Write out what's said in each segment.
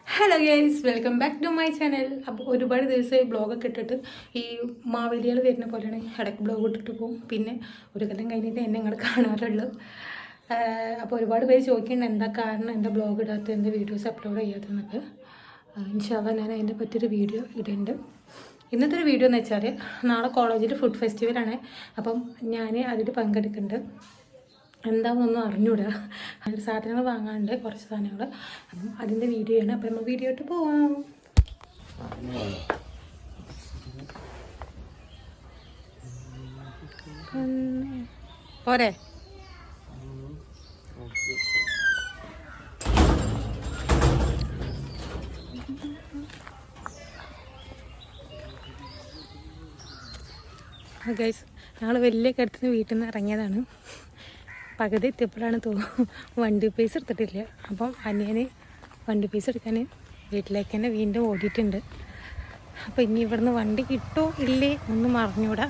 Hello guys, welcome back to my channel. അപ്പോൾ ഒരുപാട് ദിവസമായി ബ്ലോഗൊക്കെ ഇട്ടിട്ട് ഈ മാവേലികൾ വരുന്ന പോലെയാണ് ഇടയ്ക്ക് ബ്ലോഗ് ഇട്ടിട്ട് പോകും. പിന്നെ ഒരു കൊല്ലം കഴിഞ്ഞിട്ട് എന്നെ നിങ്ങൾ കാണാറുള്ളൂ. അപ്പോൾ ഒരുപാട് പേര് ചോദിക്കുന്നുണ്ട് എന്താ കാരണം, എന്താ ബ്ലോഗ് ഇടാത്ത, എന്താ വീഡിയോസ് അപ്ലോഡ് ചെയ്യാത്തതെന്നൊക്കെ. ഇൻഷാല്ലാ ഞാൻ അതിൻ്റെ പറ്റിയൊരു വീഡിയോ ഇടുന്നുണ്ട്. ഇന്നത്തെ ഒരു വീഡിയോ എന്ന് വെച്ചാൽ നാളെ കോളേജിൽ ഫുഡ് ഫെസ്റ്റിവലാണ്. അപ്പം ഞാൻ അതിൽ പങ്കെടുക്കുന്നുണ്ട്. എന്താണെന്നൊന്നും അറിഞ്ഞൂടാ. അതിൽ സാധനങ്ങൾ വാങ്ങാനുണ്ട്, കുറച്ച് സാധനങ്ങൾ. അപ്പം അതിൻ്റെ വീഡിയോ ആണ്. അപ്പം നമ്മൾ വീഡിയോ ഇട്ട് പോവാം. പോരെ ഗൈസ്, ഞങ്ങൾ വലിയ കടത്തിന് വീട്ടിൽ നിന്ന് ഇറങ്ങിയതാണ്. പകുതി എത്തിയപ്പോഴാണ് വണ്ടി പൈസ എടുത്തിട്ടില്ല. അപ്പം അനിയന് വണ്ടി പൈസ എടുക്കാൻ വീട്ടിലേക്ക് തന്നെ വീണ്ടും ഓടിയിട്ടുണ്ട്. അപ്പം ഇനി ഇവിടുന്ന് വണ്ടി കിട്ടുമോ ഇല്ലേ ഒന്നും അറിഞ്ഞൂടാ.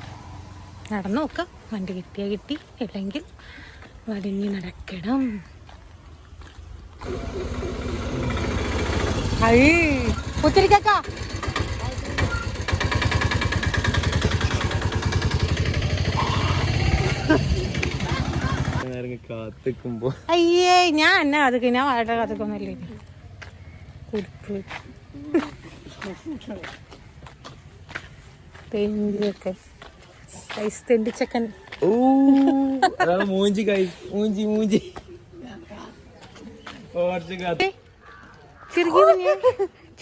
നടന്നു നോക്കാം. വണ്ടി കിട്ടിയാൽ കിട്ടി, അല്ലെങ്കിൽ വലിഞ്ഞ് നടക്കണം. ഒത്തിരിക്കാ കാത്തിക്കുമ്പോ അയ്യേ, ഞാൻ എന്നെ കാത്തിക്കും. ഞാൻ വളരെ കാത്തിക്കൊന്നുമില്ലേ. കുടുക്ക് തെണ്ടിയൊക്കെ തെണ്ടിച്ചക്കൻ. മൂഞ്ചി മൂഞ്ചി മൂഞ്ചി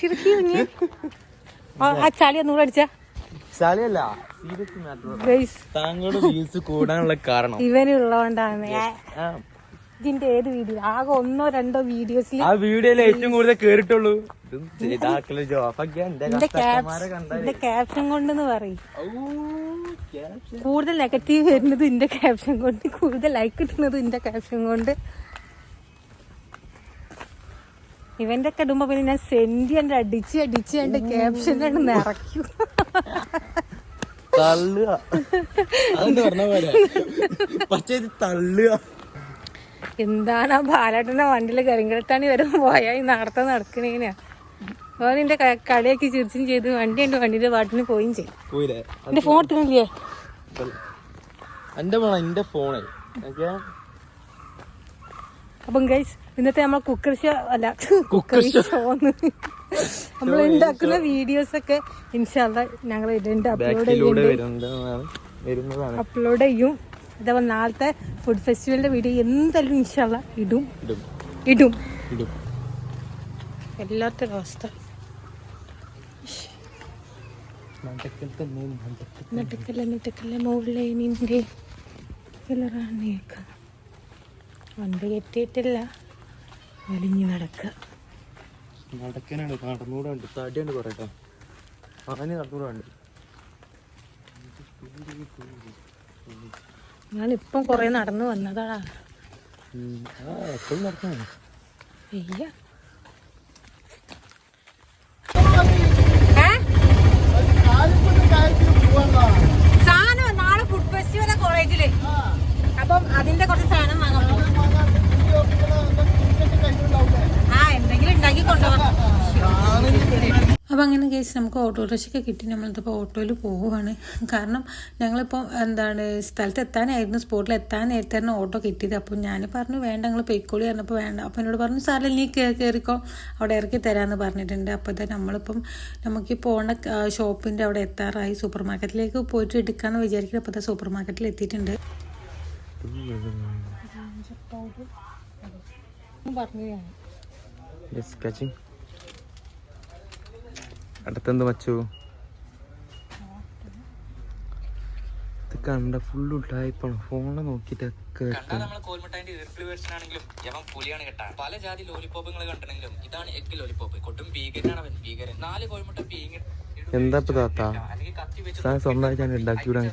ചിറുക്കി കുഞ്ഞ് ആ ചളി ഒന്നുകൂടെ അടിച്ചാ ചളിയല്ല, താങ്കളുടെ വ്യൂസ് കൂടാനുള്ള കാരണം ഇവനുള്ളതുകൊണ്ടാണ്. ഇതിന്റെ ഏത് വീഡിയോ? ആകെ 1-2 വീഡിയോസിൽ ആ വീഡിയോയിൽ ഏറ്റവും കൂടുതൽ കേറിട്ടുള്ളൂ. എന്റെ ക്യാപ്ഷൻ കൊണ്ടെന്ന് പറയും. കൂടുതൽ നെഗറ്റീവ് വരുന്നത് എന്റെ ക്യാപ്ഷൻ കൊണ്ട്, കൂടുതൽ ലൈക്ക് കിട്ടുന്നത് എന്റെ ക്യാപ്ഷൻ കൊണ്ട്. ഇവന്റെ ഒക്കെ ഇടുമ്പോ പിന്നെ ഞാൻ സെന്റി കണ്ട് അടിച്ച് കണ്ട് ക്യാപ്ഷൻ കണ്ട് നിറയ്ക്കും. എന്താണ് ആ ബാലേട്ടന്റെ വണ്ടിയില് കരിങ്കലത്താണി വരുമ്പോ പോയാ ഈ നടക്കണേനാ. ഓൻ നിന്റെ കളിയാക്കി ചിരിച്ചും ചെയ്ത് വണ്ടിയുടെ പാട്ടിന് പോയും ചെയ്യും. എന്റെ ഫോൺ എടുത്തില്ലേ? അപ്പം ഗൈസ്, ഇന്നത്തെ നമ്മളെ കുക്കർ ഷോ അല്ല, കുക്കർ ഷോന്ന് നമ്മൾ ഉണ്ടാക്കുന്ന വീഡിയോസ് ഒക്കെ ഇൻഷാല്ലാ ഞങ്ങൾ ഇതിന്റെ അപ്ലോഡ് ചെയ്യും. അതേപോലെ നാളത്തെ ഫുഡ് ഫെസ്റ്റിവലിന്റെ വീഡിയോ എന്തായാലും ഇൻഷാല്ലാ ഇടും. എല്ലാത്ത അവസ്ഥ നട്ടക്കല്ല മുകളിലെ നിന്റെ വണ്ടി കെട്ടിയിട്ടില്ല, വലിഞ്ഞു നടക്കാനാണ്. നടന്നൂടുണ്ട്, തടിയുണ്ട് പറയട്ടോ. അങ്ങനെ നടന്നൂടുണ്ട്. ഞാനിപ്പം കൊറേ നടന്നു വന്നതാടാ. എപ്പോഴും നടക്കാണ്. സാധനം നാളെ ഫുഡ് ഫെസ്റ്റിവലാ കോളേജില്. അപ്പം അതിന്റെ കുറച്ച് സാധനം വാങ്ങാൻ പോകും. എന്തെങ്കിലും ഉണ്ടാക്കി കൊണ്ടുപോകാം. അപ്പം അങ്ങനെ കേസ് നമുക്ക് ഓട്ടോറിക്ഷയൊക്കെ കിട്ടി. നമ്മളിതിപ്പോൾ ഓട്ടോയിൽ പോവുകയാണ്. കാരണം ഞങ്ങളിപ്പോൾ സ്ഥലത്ത് എത്താനായിരുന്നു, സ്പോട്ടിൽ എത്താൻ നേരത്തായിരുന്നു ഓട്ടോ കിട്ടിയത്. അപ്പം ഞാൻ പറഞ്ഞു വേണ്ട, ഞങ്ങൾ പൊയ്ക്കോളി പറഞ്ഞപ്പോൾ വേണ്ട. അപ്പം എന്നോട് പറഞ്ഞു സാറിൽ നീ കയറിക്കോ, അവിടെ ഇറക്കി തരാമെന്ന് പറഞ്ഞിട്ടുണ്ട്. അപ്പോൾ തന്നെ നമുക്ക് പോകേണ്ട ഷോപ്പിൻ്റെ അവിടെ എത്താറായി. സൂപ്പർ മാർക്കറ്റിലേക്ക് പോയിട്ട് എടുക്കാമെന്ന് വിചാരിക്കുന്നത്. അപ്പോൾ സൂപ്പർ മാർക്കറ്റിൽ എത്തിയിട്ടുണ്ട്. അടുത്തെന്ത് വച്ചു കണ്ട ഫുള്ള് ടൈപ്പാണ്. ഫോണിൽ നോക്കിട്ടൊക്കെ പല ജാതി ലോലിപോപ്പുകൾ കണ്ടിട്ടുണ്ടെങ്കിലും ഇതാണ് എഗ് ലോലിപോപ്പ്. കൊട്ടും ഭീകരനാണ് അവൻ, ഭീകരൻ. 4 കോഴിമുട്ട എന്താ ഇപ്പൊ താത്ത സ്വന്തമായിട്ടാണ് ഉണ്ടാക്കി വിടാൻ.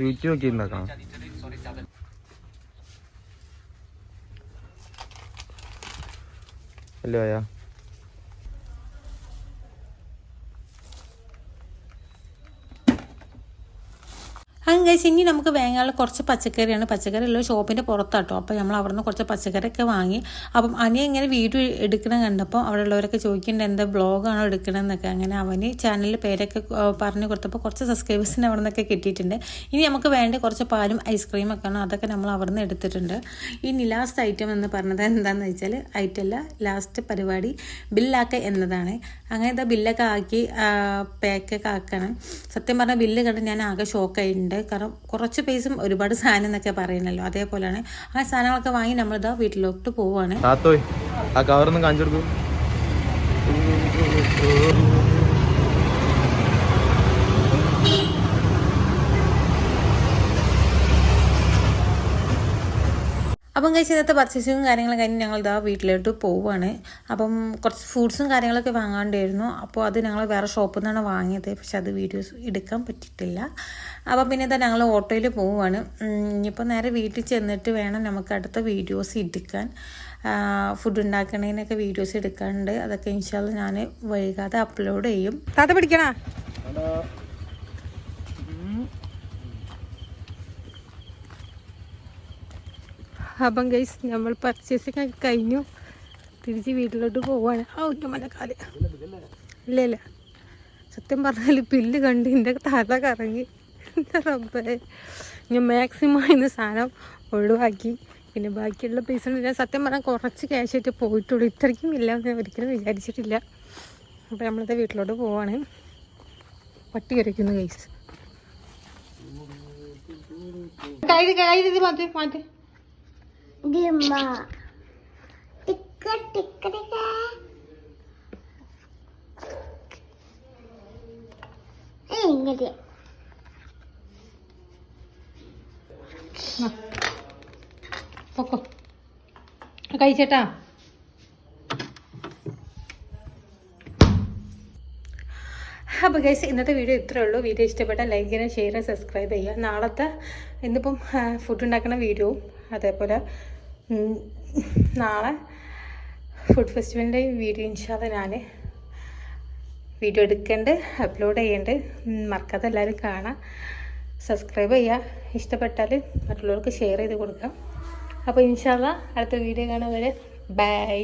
യൂട്യൂബ് ഒക്കെ ഉണ്ടാക്കണം. അല്ലോ ആയാ കഴിച്ച് ഇനി നമുക്ക് വേങ്ങാനുള്ള കുറച്ച് പച്ചക്കറിയാണ്. പച്ചക്കറി ഉള്ള ഷോപ്പിൻ്റെ പുറത്താട്ടോ. അപ്പോൾ നമ്മൾ അവിടെ നിന്ന് കുറച്ച് പച്ചക്കറിയൊക്കെ വാങ്ങി. അപ്പം അനിയ ഇങ്ങനെ വീഡിയോ എടുക്കണം കണ്ടപ്പോൾ അവിടെ ഉള്ളവരൊക്കെ ചോദിക്കേണ്ട എന്താ ബ്ലോഗാണോ എടുക്കണമെന്നൊക്കെ. അങ്ങനെ അവന് ചാനലിൽ പേരൊക്കെ പറഞ്ഞു കൊടുത്തപ്പോൾ കുറച്ച് സബ്സ്ക്രൈബേഴ്സിന് അവിടെ നിന്നൊക്കെ കിട്ടിയിട്ടുണ്ട്. ഇനി നമുക്ക് വേണ്ട കുറച്ച് പാലും ഐസ്ക്രീമൊക്കെ ആണ്, അതൊക്കെ നമ്മൾ അവിടെ നിന്ന് എടുത്തിട്ടുണ്ട്. ഇനി ലാസ്റ്റ് ഐറ്റം എന്ന് പറഞ്ഞത് എന്താണെന്ന് വെച്ചാൽ ഐറ്റമല്ല, ലാസ്റ്റ് പരിപാടി ബില്ലാക്കുക എന്നതാണ്. അങ്ങനെ ഇതാ ബില്ലൊക്കെ ആക്കി പാക്കൊക്കെ ആക്കണം. സത്യം പറഞ്ഞാൽ ബില്ല് കണ്ട് ഞാൻ ആകെ ഷോക്കായിട്ടുണ്ട്. കാരണം കുറച്ച് പൈസയും ഒരുപാട് സാധനം എന്നൊക്കെ പറയുന്നല്ലോ, അതേപോലെയാണ്. ആ സാധനങ്ങളൊക്കെ വാങ്ങി നമ്മളിതാ വീട്ടിലോട്ട് പോവുകയാണ്. ആ കവറൊന്നും കാണിച്ചു കൊടുക്കും. അപ്പം കഴിച്ച് ഇന്നത്തെ പർച്ചേസിങ്ങും കാര്യങ്ങളും കഴിഞ്ഞ് ഞങ്ങൾ ഇതാ വീട്ടിലോട്ട് പോവുകയാണ്. അപ്പം കുറച്ച് ഫ്രൂട്ട്സും കാര്യങ്ങളൊക്കെ വാങ്ങാണ്ടായിരുന്നു. അപ്പോൾ അത് ഞങ്ങൾ വേറെ ഷോപ്പിൽ നിന്നാണ് വാങ്ങിയത്. പക്ഷെ അത് വീഡിയോസ് എടുക്കാൻ പറ്റിയിട്ടില്ല. അപ്പം പിന്നെ ഇതാ ഞങ്ങൾ ഓട്ടോയിൽ പോവുകയാണ്. ഇനിയിപ്പോൾ നേരെ വീട്ടിൽ ചെന്നിട്ട് വേണം നമുക്ക് അടുത്ത വീഡിയോസ് എടുക്കാൻ. ഫുഡ് ഉണ്ടാക്കണതിനൊക്കെ വീഡിയോസ് എടുക്കാനുണ്ട്. അതൊക്കെ ഇൻഷാല്ല ഞാൻ വൈകാതെ അപ്ലോഡ് ചെയ്യും. താത്ത പിടിക്കണ. അപ്പം ഗൈസ് നമ്മൾ പർച്ചേസിങ് ഒക്കെ കഴിഞ്ഞു. തിരിച്ച് വീട്ടിലോട്ട് പോവാണ്. മറ്റേ കാല് ഇല്ല സത്യം പറഞ്ഞാൽ ബില്ല് കണ്ട് എൻ്റെ തല കറങ്ങി. റബ്ബേ, ഞാൻ മാക്സിമം ഇന്ന് സാധനം ഒഴിവാക്കി. പിന്നെ ബാക്കിയുള്ള പൈസ ഞാൻ സത്യം പറഞ്ഞാൽ കുറച്ച് ക്യാഷ് ആയിട്ട് പോയിട്ടുള്ളൂ. ഇത്രയ്ക്കും ഇല്ല എന്ന് ഞാൻ ഒരിക്കലും വിചാരിച്ചിട്ടില്ല. അപ്പോൾ നമ്മളത് വീട്ടിലോട്ട് പോവാണ്. പട്ടി വരയ്ക്കുന്നു ഗൈസ്. മാറ്റി പൊക്കോ കഴിച്ചേട്ടാ. അപ്പോൾ ഗൈസ് ഇന്നത്തെ വീഡിയോ ഇത്രയേ ഉള്ളൂ. വീഡിയോ ഇഷ്ടപ്പെട്ടാൽ ലൈക്ക് ചെയ്യുക, ഷെയർ ചെയ്യുക, സബ്സ്ക്രൈബ് ചെയ്യുക. നാളത്തെ ഇന്നിപ്പം ഫുഡ് ഉണ്ടാക്കുന്ന വീഡിയോവും അതേപോലെ നാളെ ഫുഡ് ഫെസ്റ്റിവലിൻ്റെ വീഡിയോ ഇൻഷാല്ല ഞാൻ വീഡിയോ എടുക്കേണ്ട അപ്ലോഡ് ചെയ്യേണ്ട. മറക്കാതെ എല്ലാവരും കാണാം, സബ്സ്ക്രൈബ് ചെയ്യുക. ഇഷ്ടപ്പെട്ടാൽ മറ്റുള്ളവർക്ക് ഷെയർ ചെയ്ത് കൊടുക്കാം. അപ്പോൾ ഇൻഷാല്ല അടുത്ത വീഡിയോ കാണുന്നവരെ ബൈ.